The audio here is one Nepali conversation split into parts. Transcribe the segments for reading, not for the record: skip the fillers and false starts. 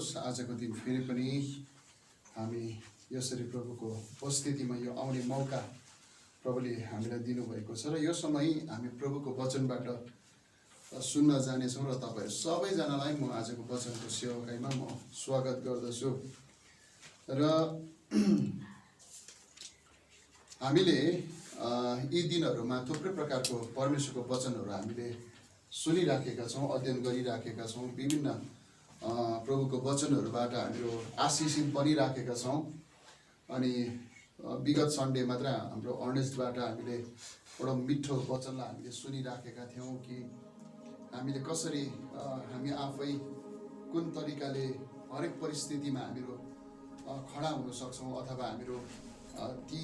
होस्। आजको दिन फेरि पनि हामी यसरी प्रभुको उपस्थितिमा यो आउने मौका प्रभुले हामीलाई दिनुभएको छ र यो समय हामी प्रभुको वचनबाट सुन्न जानेछौँ र तपाईहरु सबैजनालाई म आजको वचनको सेवाकाईमा म स्वागत गर्दछु। र हामीले यी दिनहरूमा थुप्रै प्रकारको परमेश्वरको वचनहरू हामीले सुनिराखेका छौँ, अध्ययन गरिराखेका छौँ। विभिन्न प्रभुको वचनहरूबाट हामीहरू आशिषित बनिराखेका छौँ। अनि विगत सन्डे मात्र हाम्रो अर्नेस्टबाट हामीले एउटा मिठो वचनलाई हामीले सुनिराखेका थियौँ कि हामीले कसरी हामी आफै कुन तरिकाले हरेक परिस्थितिमा हामीहरू खडा हुन सक्छौँ अथवा हामीहरू ती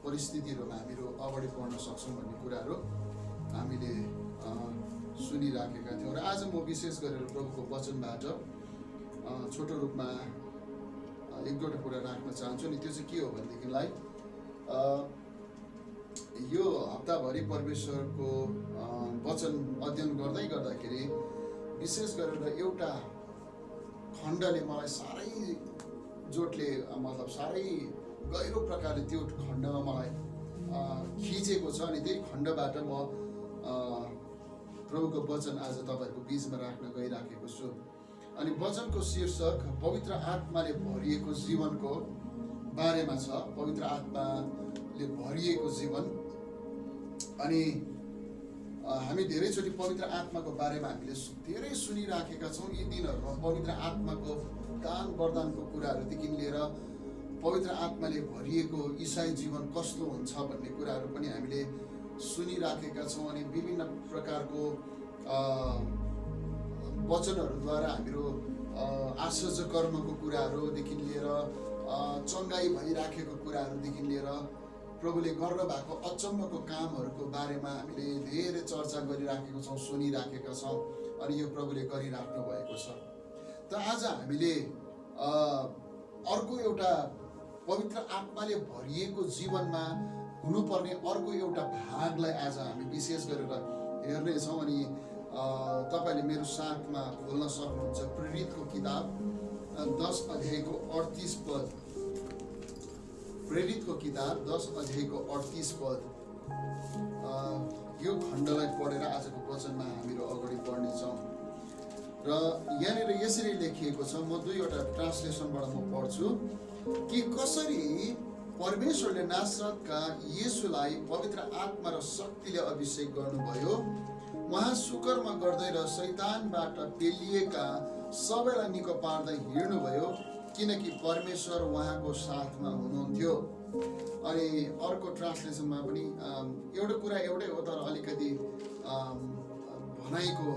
परिस्थितिहरूमा हामीहरू अगाडि बढ्न सक्छौँ भन्ने कुराहरू हामीले सुनिराखेका थियौँ। र आज म विशेष गरेर प्रभुको वचनबाट छोटो रूपमा एक दुईवटा कुरा राख्न चाहन्छु। अनि त्यो चाहिँ के हो भनेदेखिलाई यो हप्ताभरि परमेश्वरको वचन अध्ययन गर्दाखेरि विशेष गरेर एउटा खण्डले मलाई साह्रै जोडले मतलब साह्रै गहिरो प्रकारले त्यो खण्डमा मलाई खिचेको छ। अनि त्यही खण्डबाट म प्रभुको वचन आज तपाईहरुको बीचमा राख्न गइराखेको छु। अनि वचनको शीर्षक पवित्र आत्माले भरिएको जीवनको बारेमा छ। पवित्र आत्माले भरिएको जीवन। अनि हामी धेरैचोटि पवित्र आत्माको बारेमा हामीले धेरै सुनिराखेका छौँ। यी दिनहरूमा पवित्र आत्माको दान वरदानको कुराहरूदेखि लिएर पवित्र आत्माले भरिएको ईसाई जीवन कस्तो हुन्छ भन्ने कुराहरू पनि हामीले सुनिराखेका छौँ। अनि विभिन्न प्रकारको वचनहरूद्वारा हामीहरू आश्चर्य कर्मको कुराहरूदेखि लिएर चङ्गाई भइराखेको कुराहरूदेखि लिएर प्रभुले गर्न भएको अचम्मको कामहरूको बारेमा हामीले धेरै चर्चा गरिराखेका छौँ, सुनिराखेका छौँ। अनि यो प्रभुले गरिराख्नु भएको छ। त आज हामीले अर्को एउटा पवित्र आत्माले भरिएको जीवनमा हुनुपर्ने अर्को एउटा भागलाई आज हामी विशेष गरेर हेर्नेछौँ। अनि तपाईले मेरो साथमा खोल्न सक्नुहुन्छ प्रेरितको किताब 10 अध्यायको 38 पद। प्रेरितको किताब 10 अध्यायको 38 पद। यो खण्डलाई पढेर आजको वचनमा हामीहरू अगाडि बढ्नेछौँ। र यहाँनिर यसरी लेखिएको छ, म दुईवटा ट्रान्सलेसनबाट म पढ्छु कि कसरी परमेश्वरले नासरतका येशूलाई पवित्र आत्मा र शक्तिले अभिषेक गर्नुभयो। उहाँ सुकर्म गर्दै र शैतानबाट पेलिएका सबैलाई निको पार्दै हिँड्नुभयो किनकि परमेश्वर उहाँको साथमा हुनुहुन्थ्यो। अनि अर्को ट्रान्सलेसनमा पनि एउटा कुरा एउटै हो, तर अलिकति भनाइको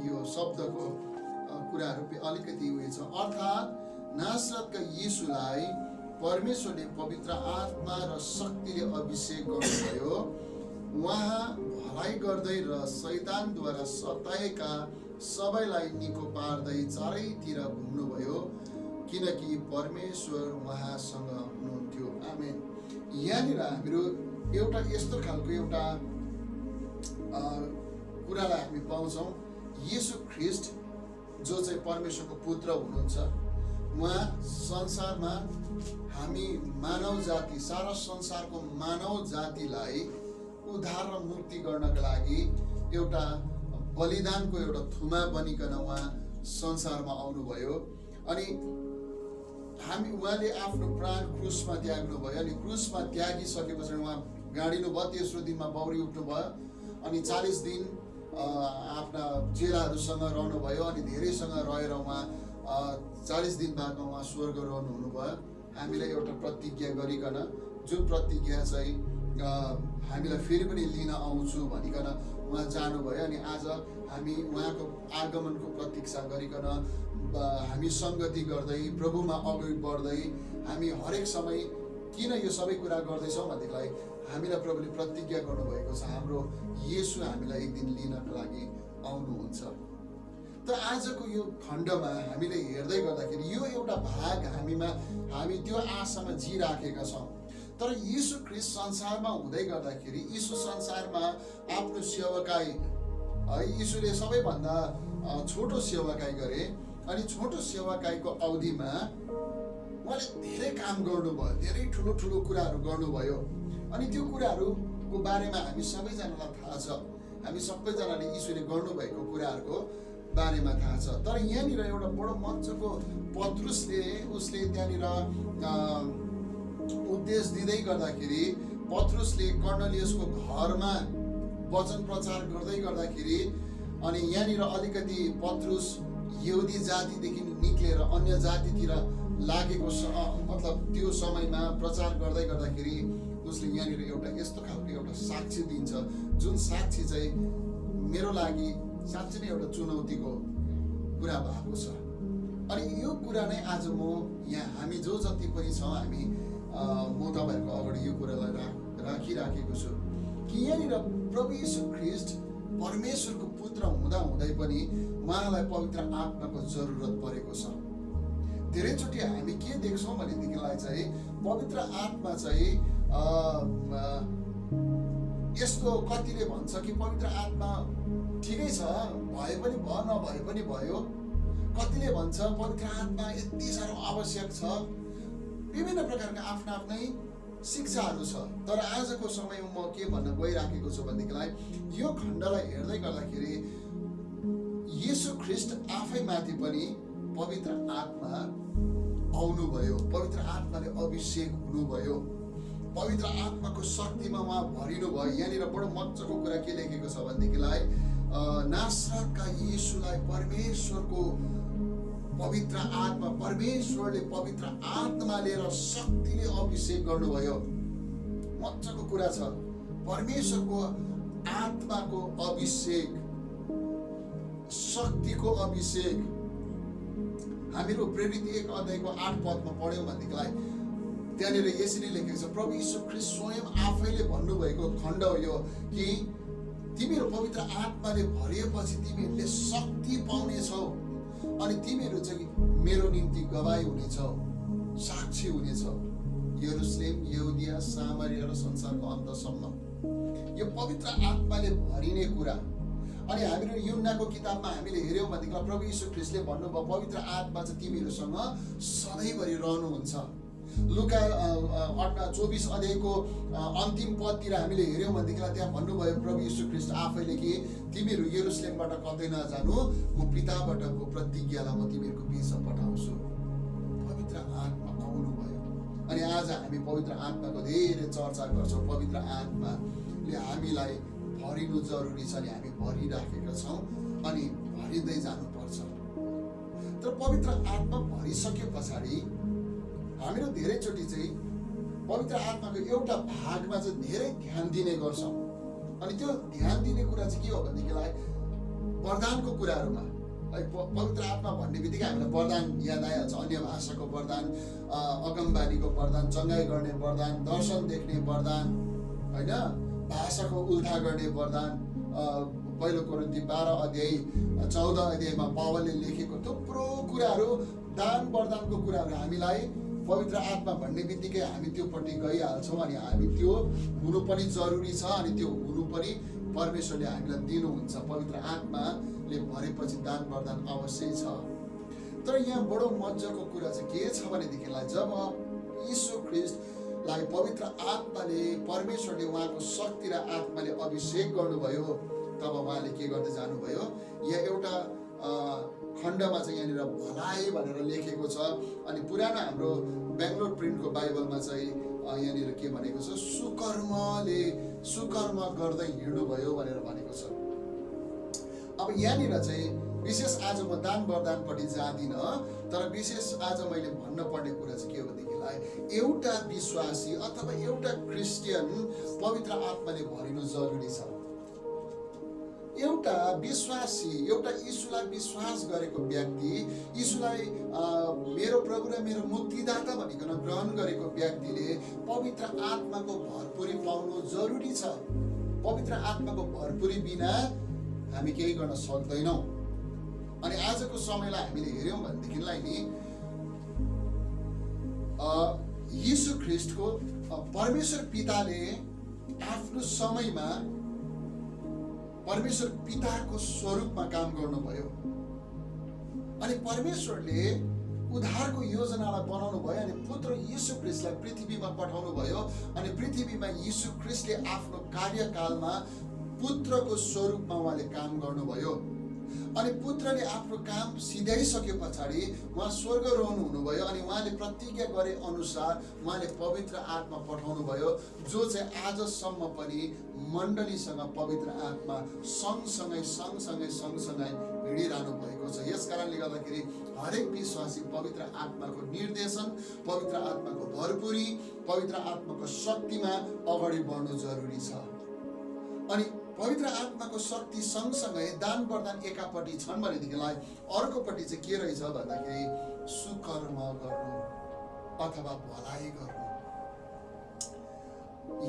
यो शब्दको कुराहरू अलिकति उयो छ। अर्थात् नासरतका येशूलाई परमेश्वरले पवित्र आत्मा र शक्तिले अभिषेक गर्नुभयो। उहाँ भलाइ गर्दै र शैतानद्वारा सताएका सबैलाई निको पार्दै चारैतिर घुम्नुभयो किनकि परमेश्वर उहाँसँग हुनुहुन्थ्यो। आमेन। यहाँनिर हामीहरू एउटा यस्तो खालको एउटा कुरालाई हामी पाउँछौँ। येशू ख्रिस्ट जो चाहिँ परमेश्वरको पुत्र हुनुहुन्छ, उहाँ संसारमा हामी मानव जाति, सारा संसारको मानव जातिलाई उद्धार र मुक्ति गर्नका लागि एउटा बलिदानको एउटा थुमा बनिकन उहाँ संसारमा आउनुभयो। अनि उहाँले आफ्नो प्राण क्रुसमा त्याग्नुभयो। अनि क्रुसमा त्यागिसकेपछि उहाँ गाडिनु भयो, तेस्रो दिनमा बौरी उठ्नुभयो। अनि 40 दिन आफ्ना चेलाहरूसँग रहनुभयो। अनि धेरैसँग रहेर उहाँ 40 दिन बादमा उहाँ स्वर्गारोहण हुनुभयो। हामीलाई एउटा प्रतिज्ञा गरिकन, जुन प्रतिज्ञा चाहिँ हामीलाई फेरि पनि लिन आउँछु भनिकन उहाँ जानुभयो। अनि आज हामी उहाँको आगमनको प्रतीक्षा गरिकन हामी सङ्गति गर्दै प्रभुमा अगाडि बढ्दै हामी हरेक समय किन यो सबै कुरा गर्दैछौँ भनेदेखिलाई हामीलाई प्रभुले प्रतिज्ञा गर्नुभएको छ, हाम्रो येशू हामीलाई एक दिन लिनको लागि आउनुहुन्छ। त आजको यो खण्डमा हामीले हेर्दै गर्दाखेरि यो एउटा भाग हामी त्यो आशामा जिराखेका छौँ। तर यीशु ख्रिस्ट संसारमा हुँदै गर्दाखेरि यीशु संसारमा आफ्नो सेवाकाई यीशुले सबैभन्दा छोटो सेवाकाई गरे। अनि छोटो सेवाकाईको अवधिमा उहाँले धेरै काम गर्नुभयो, धेरै ठुलो ठुलो कुराहरू गर्नुभयो। अनि त्यो कुराहरूको बारेमा हामी सबैजनालाई थाहा छ, हामी सबैजनाले यीशुले गर्नुभएको कुराहरूको बारेमा थाहा छ। तर यहाँनिर एउटा बडो मजाको पत्रुसले उसले त्यहाँनिर उपदेश दिँदै गर्दाखेरि, पत्रुसले कर्नेलियसको घरमा वचन प्रचार गर्दै गर्दाखेरि, अनि यहाँनिर अलिकति पत्रुस यहुदी जातिदेखि निक्लेर अन्य जातितिर लागेको मतलब त्यो समयमा प्रचार गर्दै गर्दाखेरि उसले यहाँनिर एउटा यस्तो खालको एउटा साक्षी दिन्छ, जुन साक्षी चाहिँ मेरो लागि साँच्चै नै एउटा चुनौतीको कुरा भएको छ। अनि यो कुरा नै आज म यहाँ हामी जो जति पनि छौँ हामी म तपाईँहरूको अगाडि यो कुरालाई राखिराखेको छु कि यहाँनिर प्रभु यीशु ख्रीष्ट परमेश्वरको पुत्र हुँदा हुँदै पनि उहाँलाई पवित्र आत्माको जरुरत परेको छ। धेरैचोटि हामी के देख्छौँ भनेदेखिलाई चाहिँ पवित्र आत्मा चाहिँ यस्तो कतिले भन्छ कि पवित्र आत्मा ठिकै छ, भए पनि भयो नभए पनि भयो। कतिले भन्छ पवित्र आत्मा यति साह्रो आवश्यक छ। विभिन्न प्रकारका आफ्ना आफ्नै शिक्षाहरू छ। तर आजको समयमा म के भन्न गइराखेको छु भनेदेखिलाई यो खण्डलाई हेर्दै गर्दाखेरि येशू ख्रीष्ट आफैमाथि पनि पवित्र आत्मा आउनुभयो, पवित्र आत्माले अभिषेक हुनुभयो, पवित्र आत्माको शक्तिमा उहाँ भरिनु भयो। यहाँनिर बडो मजाको कुरा के लेखेको छ भनेदेखिलाई नासरतका येशूलाई परमेश्वरको पवित्र आत्मा, परमेश्वरले पवित्र आत्मा लिएर शक्तिले अभिषेक गर्नुभयो। मजाको कुरा छ, परमेश्वरको आत्माको अभिषेक, शक्तिको अभिषेक। हामीहरू प्रेरित 1 अध्यायको 8 पदमा पढ्यौँ भनेदेखिलाई त्यहाँनिर यसरी लेखेको छ, प्रभु यीशु ख्रीष्ट स्वयं आफैले भन्नुभएको खण्ड हो यो कि तिमीहरू पवित्र आत्माले भरिएपछि तिमीहरूले शक्ति पाउनेछौ अनि तिमीहरू चाहिँ मेरो निम्ति गवाही हुनेछौ, साक्षी हुनेछौ, यरुशलेम, यहुदिया, सामरिया र संसारको अन्तसम्म। यो पवित्र आत्माले भरिने कुरा। अनि हामीहरू यूहन्नाको किताबमा हामीले हेर्यौँ भनेदेखि प्रभु यीशु ख्रीष्टले भन्नुभयो पवित्र आत्मा चाहिँ तिमीहरूसँग सधैँभरि रहनुहुन्छ। लुका 24 अध्यायको अन्तिम पदतिर हामीले हेर्यौँ भनेदेखि त्यहाँ भन्नुभयो प्रभु यीशु ख्रीष्ट आफैले कि तिमीहरू यरुशलेमबाट कतै नजानु, म पिताबाटको प्रतिज्ञालाई म तिमीहरूको बिचमा पठाउँछु। पवित्र आत्मा आउनुभयो। अनि आज हामी पवित्र आत्माको धेरै चर्चा गर्छौँ। पवित्र आत्माले हामीलाई भरिनु जरुरी छ अनि हामी भरिराखेका छौँ अनि भरिँदै जानुपर्छ। तर पवित्र आत्मा भरिसके पछाडि हामीहरू धेरैचोटि चाहिँ पवित्र आत्माको एउटा भागमा चाहिँ धेरै ध्यान दिने गर्छौँ। अनि त्यो ध्यान दिने कुरा चाहिँ के हो भनेदेखिलाई वरदानको कुराहरूमा। पवित्र आत्मा भन्ने बित्तिकै हामीलाई वरदान याद आइहाल्छ, अन्य भाषाको वरदान, अगमबानीको वरदान, चङ्गाई गर्ने वरदान, दर्शन देख्ने वरदान, होइन, भाषाको उल्था गर्ने वरदान। पहिलो कोरिन्थी 12 अध्याय 14 अध्यायमा पावलले लेखेको थुप्रो कुराहरू, दान वरदानको कुराहरू हामीलाई पवित्र आत्मा भन्ने बित्तिकै हामी त्योपट्टि गइहाल्छौँ अनि हामी त्यो हुनु पनि जरुरी छ अनि त्यो हुनु पनि परमेश्वरले हामीलाई दिनुहुन्छ। पवित्र आत्माले भरेपछि दान वरदान अवश्य छ। तर यहाँ बडो मजाको कुरा चाहिँ के छ भनेदेखिलाई जब यीशु ख्रीष्टलाई पवित्र आत्माले, परमेश्वरले उहाँको शक्ति र आत्माले अभिषेक गर्नुभयो तब उहाँले के गर्दै जानुभयो। यहाँ एउटा खण्डमा चाहिँ यहाँनिर भलाइ भनेर लेखेको छ अनि पुरानो हाम्रो बेङ्गलोर प्रिन्टको बाइबलमा चाहिँ यहाँनिर के भनेको छ, सुकर्म गर्दै हिँड्नुभयो भनेर भनेको छ। अब यहाँनिर चाहिँ विशेष आज म दान वरदानपट्टि जाँदिनँ, तर विशेष आज मैले भन्न पर्ने कुरा चाहिँ के हो भनेदेखिलाई एउटा विश्वासी अथवा एउटा क्रिस्चियन पवित्र आत्माले भरिनु जरुरी छ। एउटा विश्वासी, एउटा यीशुलाई विश्वास गरेको व्यक्ति, यीशुलाई मेरो प्रभु र मेरो मुक्तिदाता भनिकन ग्रहण गरेको व्यक्तिले पवित्र आत्माको भरपुरी पाउनु जरुरी छ। पवित्र आत्माको भरपुरी बिना हामी केही गर्न सक्दैनौँ। अनि आजको समयलाई हामीले हेर्यौँ भनेदेखिलाई नि यीशु ख्रीष्टको परमेश्वर पिताले आफ्नो समयमा परमेश्वर पिताको स्वरूपमा काम गर्नुभयो। अनि परमेश्वरले उद्धारको योजनालाई बनाउनु भयो अनि पुत्र यीशु ख्रीष्टलाई पृथ्वीमा पठाउनु भयो अनि पृथ्वीमा यीशु ख्रीष्टले आफ्नो कार्यकालमा पुत्रको स्वरूपमा उहाँले काम गर्नुभयो। अनि पुत्रले आफ्नो काम सिध्याइसके पछाडि उहाँ स्वर्गारोहण हुनुभयो अनि उहाँले प्रतिज्ञा गरे अनुसार उहाँले पवित्र आत्मा पठाउनु भयो, जो चाहिँ आजसम्म पनि मण्डलीसँग पवित्र आत्मा सँगसँगै हिँडिरहनु भएको छ। यस कारणले गर्दाखेरि हरेक विश्वासी पवित्र आत्माको निर्देशन, पवित्र आत्माको भरपुरी, पवित्र आत्माको शक्तिमा अगाडि बढ्नु जरुरी छ। अनि पवित्र आत्माको शक्ति सँगसँगै दान वरदान एकापट्टि छन् भनेदेखिलाई अर्कोपट्टि चाहिँ के रहेछ भन्दाखेरि सुकर्म गर्नु अथवा भलाइ गर्नु।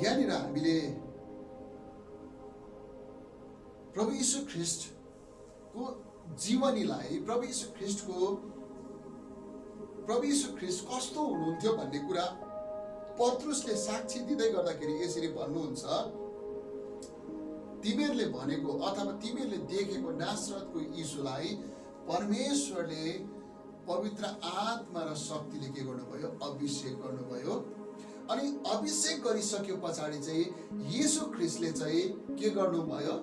यहाँनिर हामीले प्रभु यीशु ख्रीष्टको जीवनीलाई, प्रभु यीशु ख्रीष्ट कस्तो हुनुहुन्थ्यो भन्ने कुरा पत्रुसले साक्षी दिँदै गर्दाखेरि यसरी भन्नुहुन्छ, तिमीहरूले भनेको अथवा तिमीहरूले देखेको नासरतको यीशुलाई परमेश्वरले पवित्र आत्मा र शक्तिले के गर्नुभयो? अभिषेक गर्नुभयो। अनि अभिषेक गरिसक्यो पछाडि चाहिँ यीशु ख्रीष्टले चाहिँ के गर्नुभयो?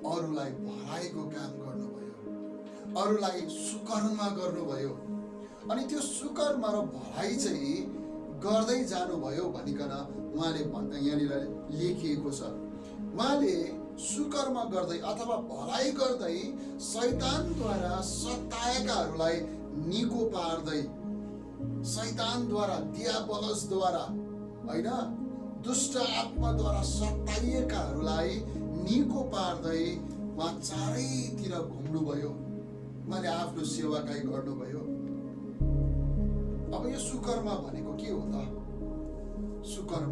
अरूलाई भलाइको काम गर्नुभयो, अरूलाई सुकर्म गर्नुभयो। अनि त्यो सुकर्म र भलाइ चाहिँ गर्दै जानुभयो भनिकन उहाँले यहाँनिर लेखिएको छ। उहाँले सुकर्म गर्दै अथवा भलाइ गर्दै शैतानद्वारा सताएकाहरूलाई निको पार्दै, शैतानद्वारा, दियाबलसद्वारा हैन, दुष्ट आत्माद्वारा सताइएकाहरूलाई निको पार्दै उहाँ चारैतिर घुम्नुभयो। उहाँले आफ्नो सेवाकाई गर्नुभयो। अब यो सुकर्म भनेको के हो त? सुकर्म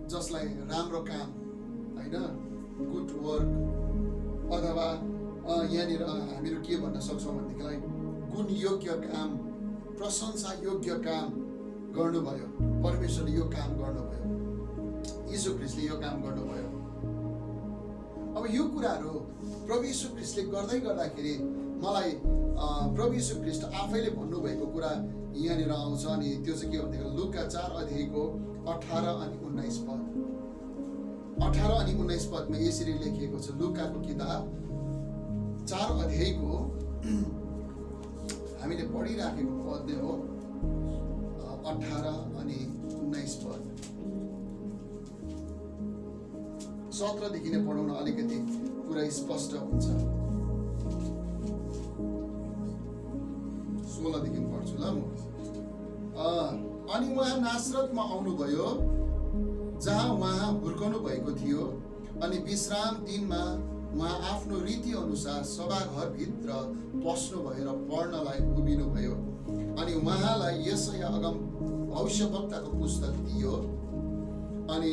जसलाई राम्रो काम हैन, गुड वर्क अथवा यहाँनिर हामीहरू के भन्न सक्छौँ भनेदेखिलाई गुण योग्य काम, प्रशंसा योग्य काम गर्नुभयो। परमेश्वरले यो काम गर्नुभयो, यीशु ख्रीष्टले यो काम गर्नुभयो। अब यो कुराहरू प्रभु यीशु ख्रीष्टले गर्दै गर्दाखेरि मलाई प्रभु यीशु ख्रीष्ट आफैले भन्नुभएको कुरा यहाँनिर आउँछ। अनि त्यो चाहिँ के भनेदेखि लुका 4 अध्यायको 18 अनि 19 पद, 18 अनि 19 पदमा यसरी लेखिएको छ। लुकाको किताब 4 अध्यायको हामीले पढिराखेको पद नै हो, 18 अनि 19 पद। 17 देखि नै पढाउन अलिकति पुरा स्पष्ट हुन्छ। 16 देखि पढ्छु ल म। अनि उहाँ नासरतमा आउनुभयो, जहाँ उहाँ हुर्कनु भएको थियो। अनि विश्राम दिनमा उहाँ आफ्नो रीति अनुसार सभाघरभित्र पस्नुभयो र पढ्नलाई उभिनुभयो। अनि उहाँलाई यशाया अगम भविष्यवक्ताको पुस्तक दियो। अनि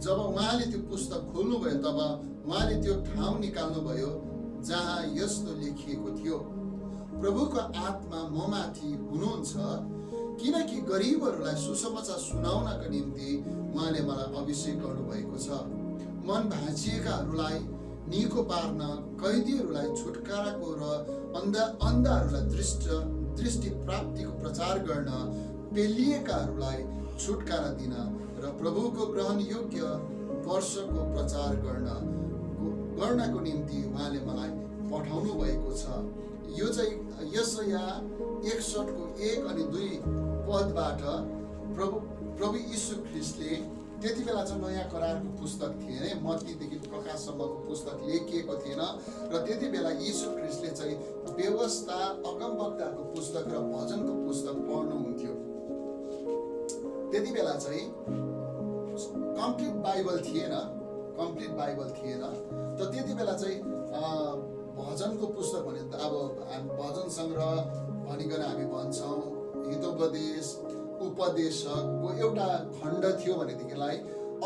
जब उहाँले त्यो पुस्तक खोल्नुभयो तब उहाँले त्यो ठाउँ निकाल्नुभयो जहाँ यस्तो लेखिएको थियो, प्रभुको आत्मा ममाथि हुनुहुन्छ, किनकि गरिबहरूलाई सुसमाचार सुनाउनका निम्ति उहाँले मलाई अभिषेक गर्नुभएको छ। मन भाँचिएकाहरूलाई निको पार्न, कैदीहरूलाई छुटकाराको र अन्धहरूलाई दृष्टि प्राप्तिको प्रचार गर्न, पेलिएकाहरूलाई छुटकारा दिन र प्रभुको ग्रहण योग्य वर्षको प्रचार गर्नको निम्ति उहाँले मलाई पठाउनु भएको छ। यो चाहिँ यशाया 61 को 1 अनि 2 पदबाट प्रभु यीशु ख्रीष्टले त्यति बेला चाहिँ नयाँ करारको पुस्तक थिएन, मत्तीदेखि प्रकाशसम्मको पुस्तक लेखिएको थिएन र त्यति बेला यीशु ख्रीष्टले चाहिँ व्यवस्था, अगमवक्ताको पुस्तक र भजनको पुस्तक पढ्नुहुन्थ्यो। त्यति बेला चाहिँ कम्प्लिट बाइबल थिएन, त त्यति बेला चाहिँ भजनको पुस्तक भने त अब भजन सङ्ग्रह भनिकन हामी भन्छौँ, हितोपदेश, उपदेशकको एउटा खण्ड थियो भनेदेखिलाई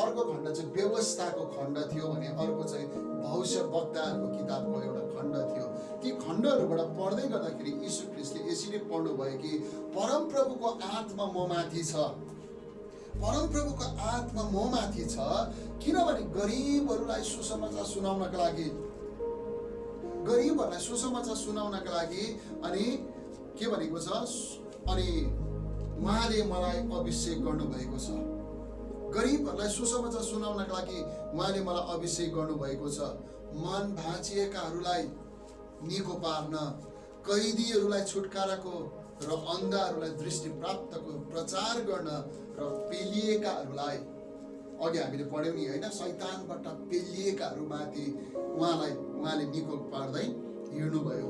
अर्को खण्ड चाहिँ व्यवस्थाको खण्ड थियो भने अर्को चाहिँ भविष्यवक्ताहरूको किताबको एउटा खण्ड थियो। ती खण्डहरूबाट पढ्दै गर्दाखेरि यीशु ख्रीष्टले यसरी पढ्नुभयो कि परमप्रभुको आत्मा ममाथि छ, परमप्रभुको आत्मा ममाथि छ, किनभने गरिबहरूलाई सुसमाचार सुनाउनका लागि, गरिबहरूलाई सुसमाचार सुनाउनका लागि अनि के भनेको छ, अनि उहाँले मलाई अभिषेक गर्नुभएको छ। गरिबहरूलाई सुसमाचार सुनाउनका लागि उहाँले मलाई अभिषेक गर्नुभएको छ। मन भाँचिएकाहरूलाई निको पार्न, कैदीहरूलाई छुटकाराको र अन्धाहरूलाई दृष्टि प्राप्तको प्रचार गर्न र पेलिएकाहरूलाई, अघि हामीले पढ्यौँ नि होइन, शैतानबाट पेलिएकाहरूमाथि उहाँले निको पार्दै हिँड्नुभयो।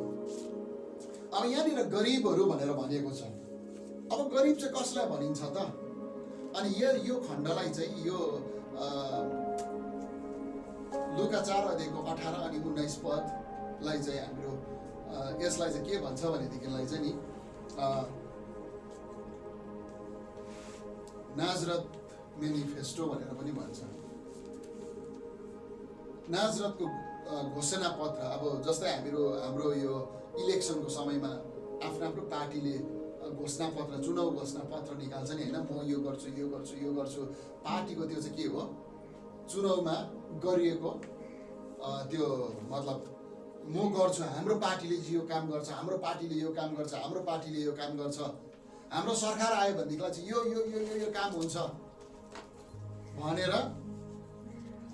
अब यहाँनिर गरिबहरू भनेर भनिएको छ। अब गरिब चाहिँ कसलाई भनिन्छ त? अनि यो खण्डलाई चाहिँ यो लुका 4:18 अनि 19 पदलाई चाहिँ हाम्रो यसलाई चाहिँ के भन्छ भनेदेखिलाई चाहिँ नि नाजरत मेनिफेस्टो भनेर पनि भन्छ। नाजरतको घोषणा पत्र। अब जस्तै हाम्रो यो इलेक्सनको समयमा आफ्नो पार्टीले घोषणा पत्र, चुनाव घोषणा पत्र निकाल्छ नि होइन, म यो गर्छु यो गर्छु यो गर्छु। पार्टीको त्यो चाहिँ के हो, चुनावमा गरिएको त्यो मतलब म गर्छु, हाम्रो पार्टीले यो काम गर्छ, हाम्रो पार्टीले यो काम गर्छ, हाम्रो पार्टीले यो काम गर्छ, हाम्रो सरकार आयो भनेदेखिलाई चाहिँ यो यो यो यो काम हुन्छ भनेर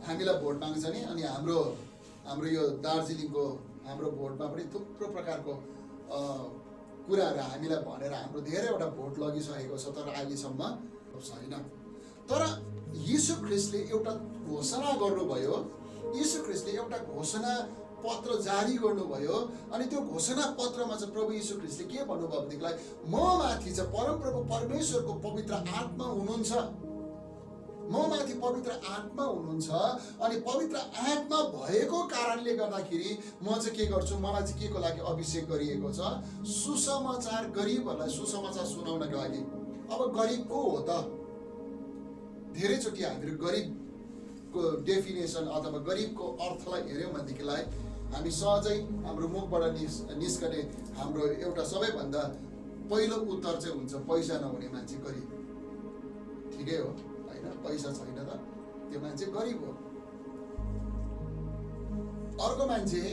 हामीलाई भोट माग्छ नि। अनि हाम्रो यो दार्जिलिङको हाम्रो भोटमा पनि थुप्रो प्रकारको कुराहरू हामीलाई भनेर हाम्रो धेरैवटा भोट लगिसकेको छ, तर अहिलेसम्म छैन। तर यीशु ख्रिस्टले एउटा घोषणा गर्नुभयो, यीशु ख्रिस्टले एउटा घोषणा पत्र जारी गर्नुभयो। अनि त्यो घोषणा पत्रमा चाहिँ प्रभु यीशु ख्रिस्टले के भन्नुभयो भनेदेखिलाई, म माथि चाहिँ परमप्रभु परमेश्वरको पवित्र आत्मा हुनुहुन्छ, म माथि पवित्र आत्मा हुनुहुन्छ। अनि पवित्र आत्मा भएको कारणले गर्दाखेरि म चाहिँ के गर्छु, मलाई चाहिँ के को लागि अभिषेक गरिएको छ, सुसमाचार, गरिबहरूलाई सुसमाचार सुनाउनको लागि। अब गरिब को हो त? धेरैचोटि हामीहरू गरिबको डेफिनेसन अथवा गरिबको अर्थलाई हेऱ्यौँ भनेदेखिलाई हामी सहजै हाम्रो मुखबाट निस्कने हाम्रो एउटा सबैभन्दा पहिलो उत्तर चाहिँ हुन्छ पैसा नहुने मान्छे गरिब। ठिकै हो होइन, पैसा छैन त त्यो मान्छे गरिब हो। अर्को मान्छे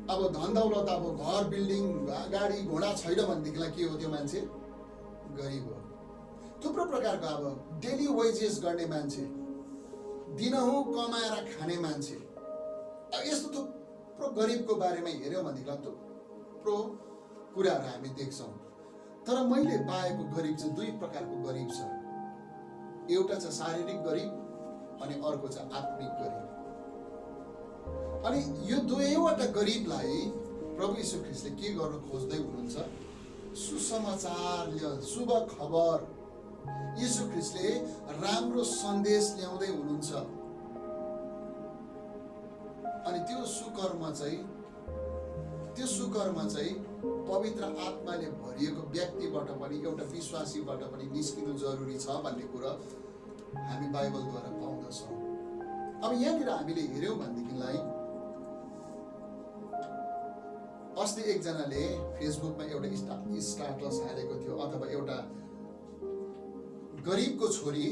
अब धन दौलत, अब घर बिल्डिङ गाडी घोडा छैन भनेदेखिलाई के हो, त्यो मान्छे गरिब हो। थुप्रो प्रकारको अब डेली वेजेस गर्ने मान्छे, दिनहुँ कमाएर खाने मान्छे, अब यस्तो थुप्रो गरिबको बारेमा हेऱ्यौँ भनेदेखिलाई थुप्रो कुराहरू हामी देख्छौँ। तर मैले पाएको गरिब चाहिँ दुई प्रकारको गरिब छ। एउटा चाहिँ शारीरिक गरिब अनि अर्को चाहिँ आत्मिक गरिब। अनि यो दुवैवटा गरिबलाई प्रभु यीशु ख्रिस्टले के गर्न खोज्दै हुनुहुन्छ, सुसमाचार, शुभ खबर, यीशु ख्रिस्टले राम्रो सन्देश ल्याउँदै हुनुहुन्छ। अनि त्यो सुकर्म चाहिँ पवित्र आत्माले भरिएको व्यक्तिबाट पनि, एउटा विश्वासीबाट पनि निस्किनु जरुरी छ भन्ने कुरा हामी बाइबलद्वारा पाउँदछौँ। अब यहाँनिर हामीले हेऱ्यौँ भनेदेखिलाई अस्ति एकजनाले फेसबुकमा एउटा स्टाटस हालेको थियो, अथवा एउटा गरिबको छोरी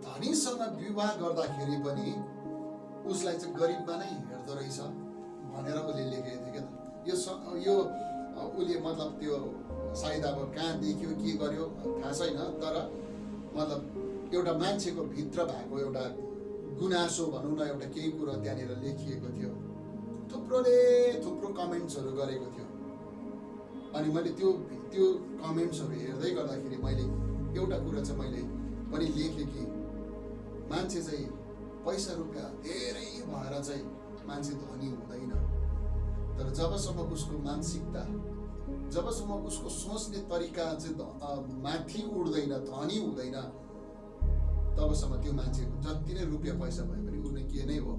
धनीसँग विवाह गर्दाखेरि पनि उसलाई चाहिँ गरिबमा नै हेर्दो रहेछ भनेर उसले लेखेको थियो क्या त। यो उसले मतलब त्यो सायद अब कहाँ देख्यो के गर्यो थाहा छैन, तर मतलब एउटा मान्छेको भित्र भएको एउटा गुनासो भनौँ न, एउटा केही कुरो त्यहाँनिर लेखिएको थियो। थुप्रो कमेन्ट्सहरू गरेको थियो। अनि मैले त्यो कमेन्ट्सहरू हेर्दै गर्दाखेरि मैले एउटा कुरा चाहिँ मैले पनि लेखेँ कि मान्छे चाहिँ पैसा रुपियाँ धेरै भएर चाहिँ मान्छे धनी हुँदैन। तर जबसम्म उसको मानसिकता, जबसम्म उसको सोच्ने तरिका चाहिँ माथि उड्दैन, धनी हुँदैन, तबसम्म त्यो मान्छे जति नै रुपियाँ पैसा भए पनि उसले के नै हो,